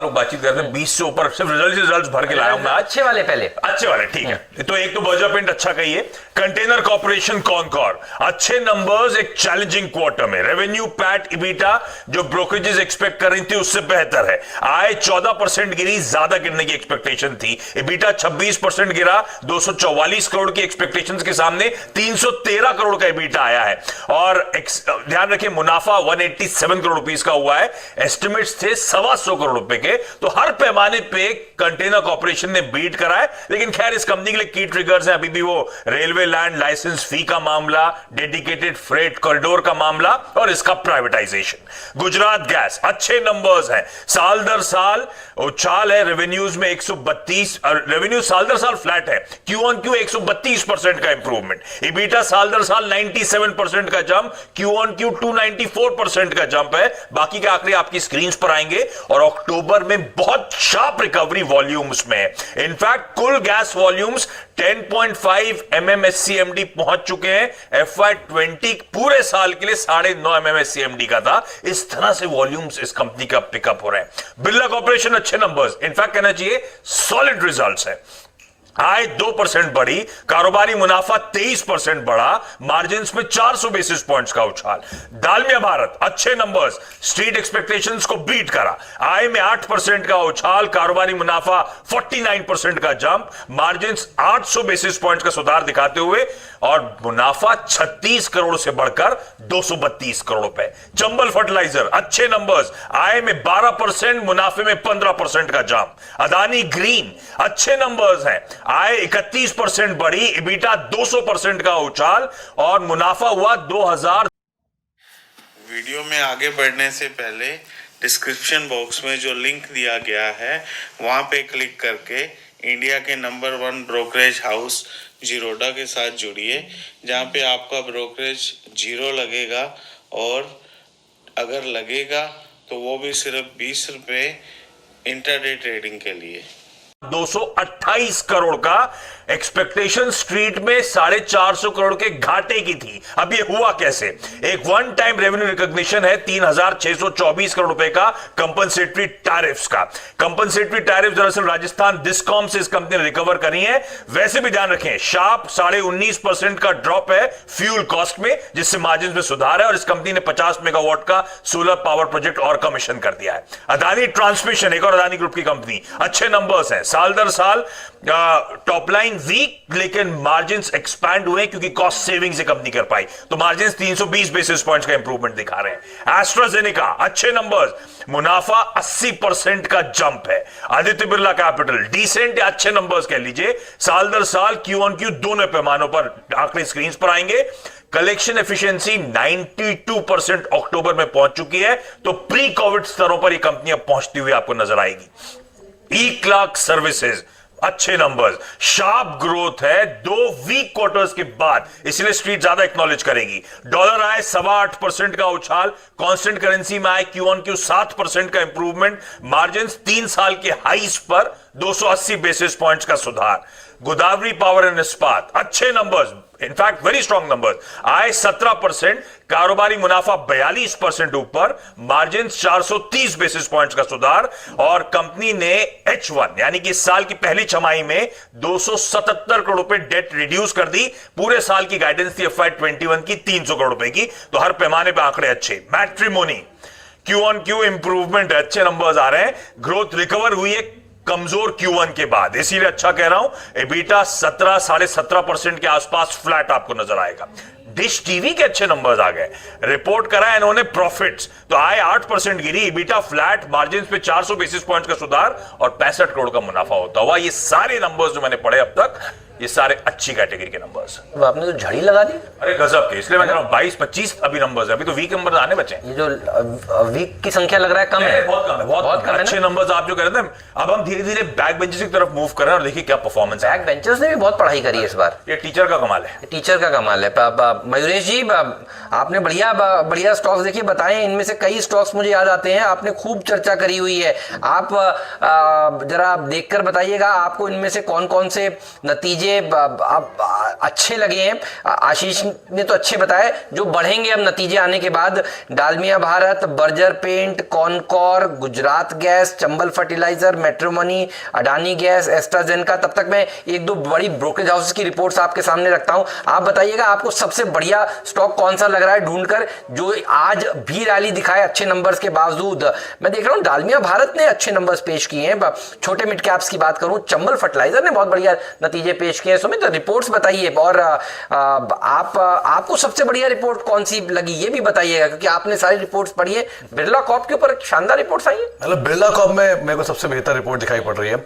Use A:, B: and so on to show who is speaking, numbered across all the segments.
A: लोग बातचीत करते हैं 20 से ऊपर सिर्फ रिजल्ट भर के लाया हूं मैं आज।
B: अच्छे वाले पहले,
A: अच्छे वाले ठीक है। तो एक तो बर्जर पेंट अच्छा कहिए। कंटेनर कॉर्पोरेशन कॉनकॉर अच्छे नंबर्स एक चैलेंजिंग क्वार्टर में। रेवेन्यू, पैट, इबिटा जो ब्रोकरेजेस एक्सपेक्ट कर रही थी उससे बेहतर है। आय 14% गिरी, ज्यादा गिरने की एक्सपेक्टेशन थी। इबिटा 26% गिरा, 244 करोड़ की एक्सपेक्टेशंस के सामने 313 करोड़ का इबिटा आया है। और ध्यान रखें मुनाफा 187 करोड़ रुपीस का हुआ है, एस्टिमेट्स थे 125 करोड़ रुपए के। तो हर पैमाने पे कंटेनर कॉर्पोरेशन ने बीट करा है। लेकिन खैर इस कंपनी के लिए की ट्रिगर्स हैं अभी भी वो रेलवे लैंड लाइसेंस फी का मामला, डेडिकेटेड फ्रेट कॉरिडोर का मामला और इसका प्राइवेटाइजेशन। गुजरात गैस अच्छे नंबर्स हैं, साल दर साल उछाल है रेवेन्यूज में 132, रेवेन्यू साल दर साल फ्लैट है, क्यू ऑन क्यू 132% का इंप्रूवमेंट। इबीटा साल दर साल 97% का जंप, क्यू ऑन क्यू 294% का जंप है। बाकी के आंकड़े आपकी स्क्रीन पर आएंगे। और अक्टूबर में बहुत शार्प रिकवरी वॉल्यूम्स में, इनफैक्ट कुल गैस वॉल्यूम्स 10.5 MMSCMD पहुंच चुके हैं। FY20 पूरे साल के लिए 9.5 MMSCMD का था। इस तरह से वॉल्यूम्स इस कंपनी का पिकअप हो रहे हैं। बिरला कॉर्पोरेशन अच्छे नंबर्स, इनफैक्ट कहना चाहिए सॉलिड रिजल्ट्स है। आय 2% बढ़ी, कारोबारी मुनाफा 23% बढ़ा, मार्जिन्स में 400 बेसिस पॉइंट्स का उछाल। दालमिया भारत अच्छे नंबर्स, स्ट्रीट एक्सपेक्टेशंस को बीट करा। आय में 8% का उछाल, कारोबारी मुनाफा 49% का जंप, मार्जिन्स 800 बेसिस पॉइंट्स का सुधार दिखाते हुए और मुनाफा 36 करोड़ से बढ़कर 232 करोड़ रुपए। चंबल फर्टिलाइजर अच्छे नंबर्स, आय में 12%, मुनाफे में 15% का जंप। अदानी ग्रीन अच्छे नंबर्स हैं, आय 31% बढ़ी, इबिटा 200% का उछाल और मुनाफा हुआ 2000।
C: वीडियो में आगे बढ़ने से पहले डिस्क्रिप्शन बॉक्स में जो लिंक दिया गया है वहां पे क्लिक करके इंडिया के नंबर 1 ब्रोकरेज हाउस जीरोडा के साथ जुड़िए, जहां पे आपका ब्रोकरेज 0 लगेगा और अगर लगेगा तो वो भी सिर्फ 20 रुपये इंट्राडे ट्रेडिंग के लिए।
A: 228 करोड़ का एक्सपेक्टेशन स्ट्रीट में 450 करोड़ के घाटे की थी। अब ये हुआ कैसे? एक वन टाइम रेवेन्यू रिकॉग्निशन है 3624 करोड़ रुपए का कंपनसेटरी टैरिफ्स का। कंपनसेटरी टैरिफ दरअसल राजस्थान डिस्कॉम से इस कंपनी ने रिकवर करी है। वैसे भी ध्यान रखें शार्प 19.5% का ड्रॉप है फ्यूल कॉस्ट में, जिससे मार्जिन में सुधार है और इस कंपनी ने 50 मेगावाट का सोलर पावर प्रोजेक्ट और कमीशन कर दिया है। अदानी ट्रांसमिशन एक और अदानी ग्रुप की कंपनी, अच्छे नंबर्स हैं, साल दर साल टॉप लाइन वीक लेकिन मार्जिन्स एक्सपैंड हुए क्योंकि कॉस्ट सेविंग से कंपनी कर पाई, तो मार्जिन्स 320 बेसिस पॉइंट्स का इंप्रूवमेंट दिखा रहे हैं। एस्ट्राजेनेका अच्छे नंबर्स, मुनाफा 80% का जंप है। आदित्य बिरला कैपिटल डिसेंट या अच्छे नंबर्स कह लीजिए, साल दर साल क्यू ऑन क्यू दोनों पैमानों पर आंकड़े स्क्रीन पर आएंगे। कलेक्शन एफिशिएंसी 92% अक्टूबर में पहुंच चुकी है, तो प्री कोविड स्तरों पर यह कंपनी अब पहुंचती हुई आपको नजर आएगी। ई क्लर्क सर्विसेज अच्छे नंबर्स, शार्प ग्रोथ है 2 वीक क्वार्टर्स के बाद, इसलिए स्ट्रीट ज्यादा एक्नॉलेज करेगी। डॉलर आए 8.25% का उछाल, कांस्टेंट करेंसी में आए क्यू ऑन क्यू 7% का इंप्रूवमेंट, मार्जिन 3 साल के हाईस पर 280 बेसिस पॉइंट्स का सुधार। गोदावरी पावर एंड इस्पात अच्छे numbers, in fact very strong numbers, आय 17%, कारोबारी मुनाफा 42% ऊपर, मार्जिन 430 बेसिस पॉइंट्स का सुधार और कंपनी ने H1 यानी कि इस साल की पहली छमाही में 277 करोड़ रुपए डेट रिड्यूस कर दी। पूरे साल की गाइडेंस थी FY21 की 300 करोड़ रुपए की, तो हर पैमाने पर आंकड़े अच्छे। Matrimony Q on Q improvement, अच्छे नंबर्स आ रहे हैं, ग्रोथ रिकवर हुई है कमजोर Q1 के बाद, इसीलिए अच्छा कह रहा हूं। एबिटा 17.5% के आसपास फ्लैट आपको नजर आएगा। डिश टीवी के अच्छे नंबर्स आ गए, रिपोर्ट करा इन्होंने प्रॉफिट्स, तो आय 8% गिरी, एबिटा फ्लैट, मार्जिन पे 400 बेसिस पॉइंट्स का सुधार और 65 करोड़ का मुनाफा होता हुआ। ये सारे नंबर्स जो मैंने पढ़े अब तक, ये सारे अच्छी कैटेगरी के नंबर्स।
B: तो आपने तो झड़ी लगा दी।
A: अरे गजब के, इसलिए मैं कह रहा हूं 22-25 अभी नंबर्स है, अभी तो वीक नंबर आने बचे।
B: ये जो वीक की संख्या लग रहा है कम है,
A: बहुत कम है, बहुत कम है। अच्छे नंबर्स आप जो कह रहे थे, अब हम धीरे धीरे बैक बेंचेस की तरफ मूव कर रहे हैं और देखिए क्या परफॉर्मेंस है।
B: बैक बेंचर्स ने भी बहुत पढ़ाई करी है इस बार,
A: ये टीचर का कमाल है,
B: टीचर का कमाल है। मयूरेश जी आपने बढ़िया स्टॉक्स देखिए बताएं, इनमें से कई स्टॉक्स मुझे याद आते हैं, आपने खूब चर्चा करी हुई है। आप जरा देखकर बताइएगा आपको इनमें से कौन कौन से नतीजे नतीजे अब अच्छे लगे हैं? आशीष ने तो अच्छे बताए, जो बढ़ेंगे अब नतीजे आने के बाद, Dalmia Bharat, Berger paint, Concor, Gujarat gas, Chambal fertiliser, matrimony, Adani gas, AstraZeneca. तब तक मैं एक दो बड़ी ब्रोकरेज हाउसेस की रिपोर्ट्स आपके सामने रखता हूं। आप बताइएगा आपको सबसे बढ़िया स्टॉक कौन सा लग रहा है ढूंढकर, जो आज भी रैली दिखाए अच्छे नंबर्स के बावजूद। मैं देख रहा हूं डालमिया भारत ने अच्छे नंबर्स पेश किए हैं। छोटे मिड कैप्स की बात करूं, चंबल फर्टिलाइजर ने बहुत बढ़िया नतीजे पेश किए। सुमित, रिपोर्ट्स बताइए, और आपको सबसे बढ़िया रिपोर्ट कौन सी लगी ये भी बताइएगा, क्योंकि आपने सारी रिपोर्ट्स पढ़ी है। बिरला कॉर्प के ऊपर शानदार रिपोर्ट्स आई है।
D: मतलब बिरला कॉर्प में मेरे को सबसे बेहतर रिपोर्ट दिखाई पड़ रही है।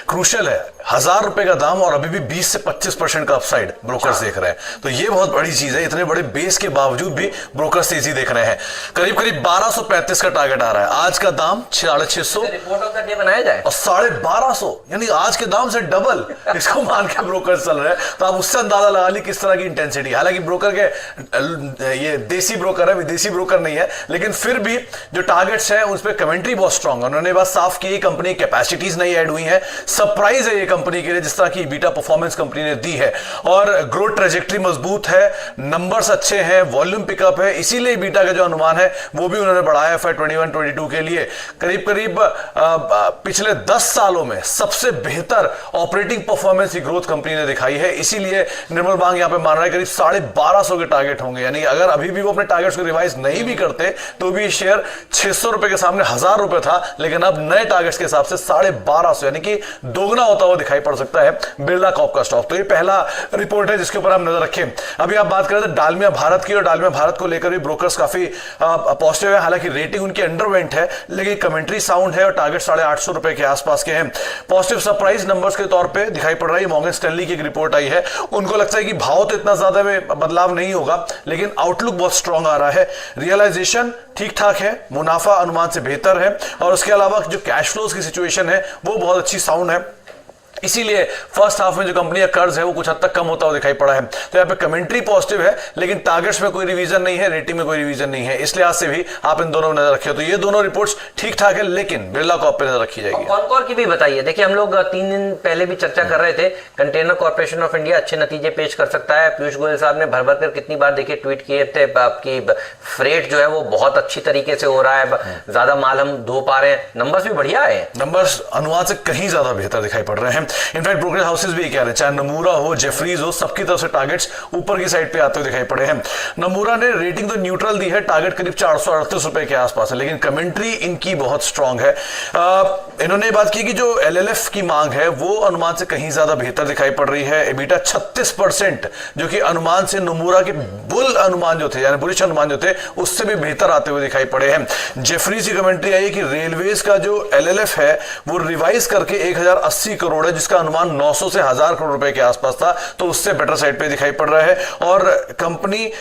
D: क्रूशियल है, 1000 रुपए का दाम और अभी भी 20 से 25% का अपसाइड ब्रोकर्स देख रहे हैं, तो ये बहुत बड़ी चीज है। इतने बड़े बेस के बावजूद भी ब्रोकर्स तेजी देख रहे हैं। करीब 1235 का टारगेट आ रहा है, आज का दाम 650
B: रिपोर्ट ऑफ द डे बनाया जाए
D: और 1250, यानी आज के दाम से डबल इसको मान के ब्रोकर्स चल रहे हैं। तो आप उससे अंदाजा लगा ली किस तरह की इंटेंसिटी। हालांकि ब्रोकर के ये देसी ब्रोकर है, विदेशी ब्रोकर नहीं है, लेकिन फिर भी जो टारगेट्स हैं उस पर कमेंट्री बहुत स्ट्रांग है। उन्होंने बात साफ की, कंपनी कैपेसिटीज नहीं ऐड हुई है। सरप्राइज है ये कंपनी के लिए जिस तरह की बीटा परफॉर्मेंस कंपनी ने दी है, और ग्रोथ ट्रेजेक्टरी मजबूत है, नंबर्स अच्छे हैं, वॉल्यूम पिकअप है, इसीलिए बीटा का जो अनुमान है वो भी उन्होंने बढ़ाया FY 21-22 के लिए। करीब पिछले 10 सालों में सबसे बेहतर ऑपरेटिंग परफॉर्मेंस की ग्रोथ कंपनी ने दिखाई है। इसीलिए निर्मल बांग यहां पे मान रहा है करीब 1250 के टारगेट होंगे। यानी अगर अभी भी वो अपने टारगेट्स को रिवाइज नहीं भी करते तो भी शेयर 600 रुपए के सामने 1000 रुपए था, लेकिन अब नए टारगेट्स के हिसाब से 1250, यानी कि दोगुना होता हुआ दिखाई पड़ सकता है बिरला कॉर्प का स्टॉक। तो ये पहला रिपोर्ट है जिसके ऊपर हम नजर रखें। अभी आप बात करें तो डालमिया भारत की, और डालमिया भारत को लेकर भी ब्रोकर्स काफी पॉजिटिव है। हालांकि रेटिंग उनकी अंडरवेंट है, लेकिन कमेंट्री साउंड है और टारगेट 850 रुपए के आसपास के हैं। पॉजिटिव सरप्राइज नंबर्स के तौर पे दिखाई पड़ रहा है। मॉर्गन स्टैनली की एक रिपोर्ट आई है, उनको लगता है कि भाव तो इतना ज्यादा में बदलाव नहीं होगा, लेकिन आउटलुक बहुत स्ट्रांग आ रहा है। रियलाइजेशन ठीक ठाक है, मुनाफा अनुमान से बेहतर है, और उसके अलावा जो कैश फ्लोज की सिचुएशन है वो बहुत अच्छी साउंड है। इसीलिए फर्स्ट हाफ में जो कंपनी का कर्ज है वो कुछ हद तक कम होता हुआ दिखाई पड़ा है। तो यहाँ पे कमेंट्री पॉजिटिव है, लेकिन टारगेट्स में कोई रिवीजन नहीं है, रेटिंग में कोई रिवीजन नहीं है। इसलिए आज से भी आप इन दोनों में नजर रखिए। तो ये दोनों रिपोर्ट्स ठीक ठाक है, लेकिन बिरला कॉर्प पे नजर रखी जाएगी।
B: कॉनकॉर की भी बताइए। देखिए, हम लोग 3 दिन पहले भी चर्चा कर रहे थे, कंटेनर कॉर्पोरेशन ऑफ इंडिया अच्छे नतीजे पेश कर सकता है। पीयूष गोयल साहब ने भर भर कर कितनी बार देखिए ट्वीट किए थे, आपकी फ्रेट जो है वो बहुत अच्छी तरीके से हो रहा है, ज्यादा माल हम धो पा रहे हैं, नंबर्स भी बढ़िया है।
D: नंबर्स अनुमान से कहीं ज्यादा बेहतर दिखाई पड़ रहे हैं। इनफैक्ट ब्रोकरेज हाउसेस भी कह रहे हैं, चाहे नमूरा हो, जेफरीज हो, सबकी तरफ से टारगेट्स ऊपर की साइड पे आते हुए दिखाई पड़े हैं। नमूरा ने रेटिंग तो न्यूट्रल दी है, टारगेट करीब 438 रुपए के आसपास है, लेकिन कमेंट्री इनकी बहुत स्ट्रांग है। इन्होंने बात की कि जो LLF की मांग है वो अनुमान से कहीं ज्यादा बेहतर दिखाई पड़ रही है। एबिटा 36%, जो कि अनुमान से नमूरा के बुल अनुमान जो थे, यानी बुलिश अनुमान जो थे, उससे भी बेहतर आते हुए दिखाई पड़े हैं। जेफरीज की कमेंट्री आई है कि रेलवेज का जो LLF है वो रिवाइज करके 1080 करोड़ है, जिसका अनुमान 900 से 1000 करोड़ रुपए के आसपास था, तो उससे बेटर साइड पे दिखाई पड़ रहा है। और कंपनी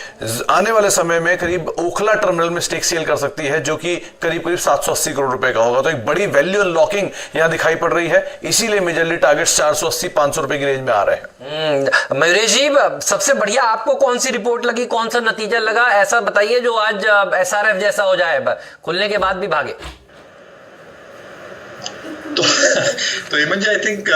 D: आने वाले समय में करीब ओखला टर्मिनल में स्टेक सेल कर सकती है, जो कि करीब 780 करोड़ रुपए का होगा। तो एक बड़ी वैल्यू अनलॉकिंग यहां दिखाई पड़ रही है, इसीलिए मेजरली टारगेट्स 480-500 रुपए की रेंज में आ रहे हैं।
B: मयूरेश जी, सबसे बढ़िया आपको कौन सी रिपोर्ट लगी, कौन सा नतीजा लगा, ऐसा बताइए जो आज SRF जैसा हो जाए, खुलने के बाद भी भागे।
E: तो Hemant ji, I think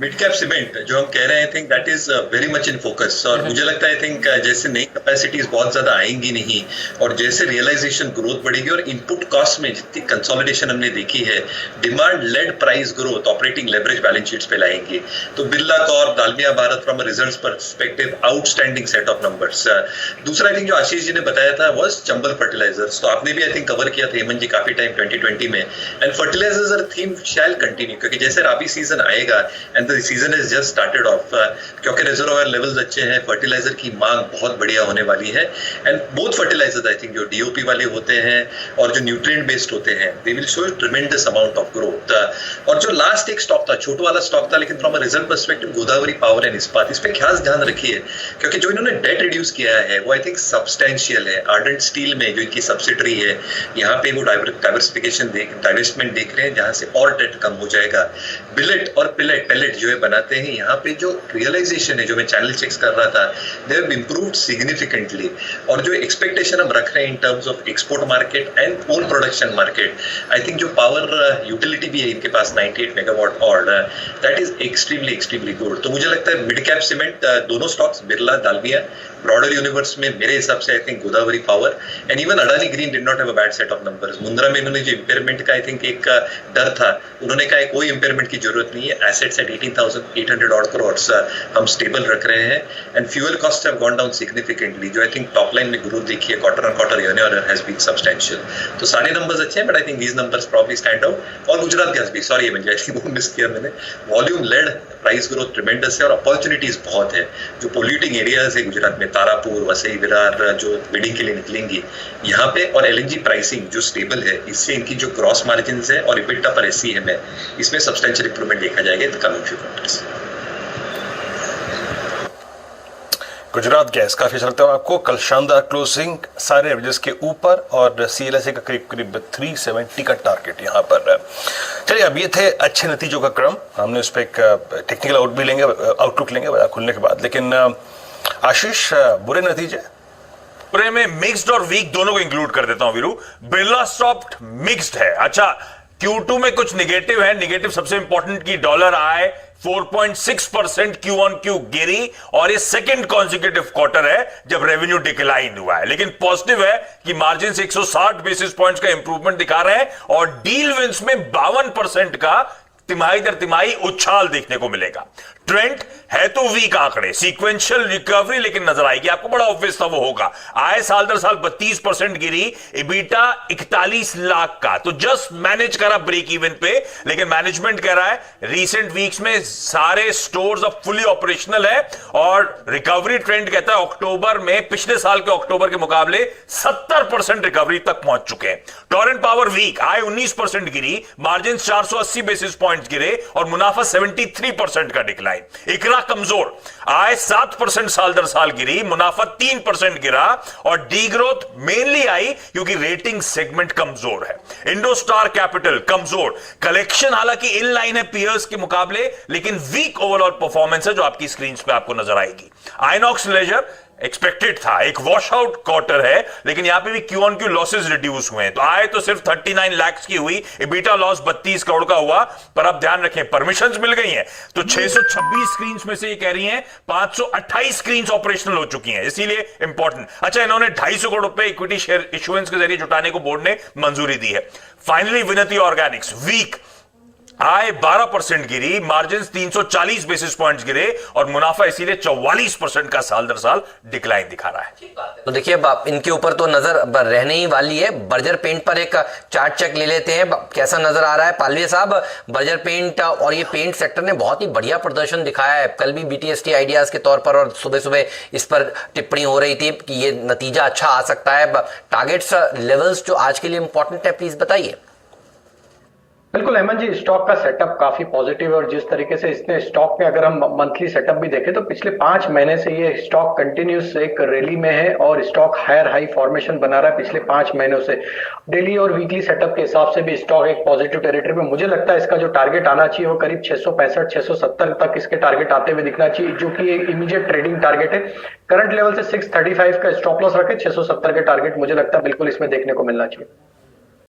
E: mid cap cement जो हम कह रहे हैं, I think that is very much in focus. और मुझे लगता है आई थिंक जैसे नई कैपेसिटीज बहुत ज्यादा आएंगी नहीं, और जैसे रियलाइजेशन ग्रोथ बढ़ेगी और इनपुट कॉस्ट में जितनी कंसोलिडेशन हमने देखी है, demand led price growth operating leverage balance sheets पे लाएंगी। तो Birla corp, Dalmia Bharat from results perspective outstanding set of numbers. दूसरा आई थिंक जो आशीष जी ने बताया था वाज चंबल फर्टिलाइजर्स, तो आपने भी आई थिंक कवर किया था हेमंत जी काफी टाइम 2020 में। And fertilisers are theme shall continue, क्योंकि जैसे राबी सीजन आएगा and the season is just started off, क्योंकि रिजर्वोयर लेवल्स अच्छे हैं, फर्टिलाइजर की मांग बहुत बढ़िया होने वाली है। And both fertilisers I think जो DOP वाले होते हैं और जो न्यूट्रिएंट बेस्ड होते हैं, they will show ट्रेमेंडस amount of growth. और जो लास्ट एक स्टॉक था, छोटा वाला स्टॉक था, लेकिन from a result perspective, Godavari power and इस्पात, इस पे खास ध्यान रखिए, क्योंकि जो इन्होंने डेट रिड्यूस किया है वो आई थिंक सब्सटेंशियल है। आर्डेंट स्टील में जो इनकी सब्सिडरी है, यहाँ पे वो डाइवर्सिफिकेशन डाइवेस्टमेंट देख रहे हैं, जहां से और डेट कम हो जाएगा। बिलेट और पेलेट टारगेट जो है बनाते हैं, यहाँ पे जो रियलाइजेशन है, जो मैं चैनल चेक्स कर रहा था, दे हैव इम्प्रूव्ड सिग्निफिकेंटली। और जो एक्सपेक्टेशन हम रख रहे हैं in terms of export market and own production market, I think जो पावर यूटिलिटी भी है इनके पास 98 मेगावाट और दैट इज एक्सट्रीमली गुड। तो मुझे लगता है मिड कैप सीमेंट दोनों stocks, Birla, Dalmia, broader universe में मेरे हिसाब से I think Godavari power and even Adani green did not have a bad set of numbers. Mundra में इन्होंने जो इम्पेयरमेंट का आई थिंक एक डर था, उन्होंने कहा कोई इम्पेयरमेंट की जरूरत नहीं है, एसेट्स एट 18,800 ऑड करोड़ हम स्टेबल रख रहे हैं and fuel cost have gone down significantly. जो आई थिंक टॉप लाइन में ग्रोथ देखी है quarter on quarter, year on year has been substantial. तो सारे नंबर्स अच्छे हैं, but I think these numbers probably stand out. और गुजरात गैस भी, सॉरी आई थिंक वो मिस किया मैंने, volume led price growth tremendous है और अपॉर्चुनिटीज बहुत है। जो पोल्यूटिंग एरियाज है गुजरात में, तारापुर, वसई विरार, जो बिडिंग के लिए निकलेंगी यहाँ पे, और एलएनजी प्राइसिंग जो स्टेबल है, इससे इनकी जो ग्रॉस मार्जिन है और इबिटा पर एससीएम है, इसमें सब्सटेंशियल इंप्रूवमेंट देखा जाएगा in coming few quarters.
D: Gujarat gas काफी अच्छा लगता है आपको, कल शानदार क्लोजिंग, सारे एवरेजेस के ऊपर और सीएलएसए का करीब 370 का टारगेट यहाँ पर। चलिए, अब ये थे अच्छे नतीजों का क्रम, हमने उस पर एक टेक्निकल आउटलुक लेंगे बाजार खुलने के बाद। लेकिन आशीष, बुरे नतीजे?
A: बुरे में मिक्स्ड और वीक दोनों को इंक्लूड कर देता हूं वीरू। बिरला सॉफ्ट मिक्स्ड है। अच्छा, Q2 में कुछ निगेटिव है। निगेटिव सबसे इंपॉर्टेंट की dollar I 4.6% Q on Q गिरी और ये सेकंड कॉन्जिक्यूटिव क्वार्टर है जब रेवेन्यू डिक्लाइन हुआ है। लेकिन पॉजिटिव है कि मार्जिन से 160 बेसिस पॉइंट्स का इंप्रूवमेंट दिखा रहे हैं और डील विंस में 52% का तिमाही दर तिमाही उछाल देखने को मिलेगा। ट्रेंड है तो वीक आंकड़े, सीक्वेंशियल रिकवरी लेकिन नजर आएगी आपको, बड़ा ऑब्वियस था वो होगा। आय साल दर साल 32% गिरी, इबिटा 41 लाख का, तो जस्ट मैनेज करा ब्रेक इवन पे। लेकिन मैनेजमेंट कह रहा है रीसेंट वीक्स में सारे स्टोर्स अब फुली ऑपरेशनल है और रिकवरी ट्रेंड कहता है अक्टूबर में पिछले साल के अक्टूबर के मुकाबले 70% रिकवरी तक पहुंच चुके हैं। टोरेंट पावर वीक, आय 19% गिरी, मार्जिन 480 बेसिस पॉइंट गिरे और मुनाफा 73% का डिक्लाइन। इकरा कमजोर, आय 7% साल दर साल गिरी, मुनाफा 3% गिरा और डी ग्रोथ मेनली आई क्योंकि रेटिंग सेगमेंट कमजोर है। इंडोस्टार कैपिटल कमजोर, कलेक्शन हालांकि इन लाइन है पीयर्स के मुकाबले, लेकिन वीक ओवरऑल परफॉर्मेंस है जो आपकी स्क्रीन पे आपको नजर आएगी। आइनॉक्स लेजर एक्सपेक्टेड था, एक वॉश आउट क्वार्टर है, लेकिन यहां पे भी Q on Q losses reduce हुए हैं। तो आय तो सिर्फ 39 लाख की हुई, इबिटा लॉस 32 करोड़ का हुआ। पर अब ध्यान रखें, परमिशंस मिल गई हैं तो 626 स्क्रीन में से ये कह रही हैं 528 स्क्रीन ऑपरेशनल हो चुकी हैं, इसीलिए इंपॉर्टेंट। अच्छा, इन्होंने 250 करोड़ रुपए इक्विटी शेयर इशुएंस के जरिए जुटाने को बोर्ड ने मंजूरी दी है। फाइनली विनती ऑर्गेनिक्स वीक, आय 12% गिरी, मार्जिन 340 बेसिस पॉइंट्स गिरे और मुनाफा इसीलिए 44% का साल दर साल डिक्लाइन दिखा रहा है।
B: तो देखिए, इनके ऊपर तो नजर रहने ही वाली है। बर्जर पेंट पर एक चार्ट चेक ले लेते हैं, कैसा नजर आ रहा है पालवे साहब। बर्जर पेंट और ये पेंट सेक्टर ने बहुत ही बढ़िया प्रदर्शन दिखाया है। कल भी बीटीएसटी आइडियाज के तौर पर और सुबह सुबह इस पर टिप्पणी हो रही थी कि ये नतीजा अच्छा आ सकता है। टारगेट्स लेवल्स जो आज के लिए इंपॉर्टेंट है, प्लीज बताइए।
F: बिल्कुल अहमद जी, स्टॉक का सेटअप काफी पॉजिटिव है और जिस तरीके से इसने स्टॉक में अगर हम मंथली सेटअप भी देखें तो पिछले 5 महीने से ये स्टॉक कंटिन्यूस एक रैली में है और स्टॉक हायर हाई फॉर्मेशन बना रहा है पिछले 5 महीनों से। डेली और वीकली सेटअप के हिसाब से भी स्टॉक एक पॉजिटिव टेरिटरी में, मुझे लगता है इसका जो टारगेट आना चाहिए वो करीब 665-670 तक इसके टारगेट आते हुए दिखना चाहिए, जो कि एक इमीडिएट ट्रेडिंग टारगेट है। करंट लेवल से 635 का स्टॉप लॉस रखे, 670 के टारगेट मुझे लगता है बिल्कुल इसमें देखने को मिलना चाहिए।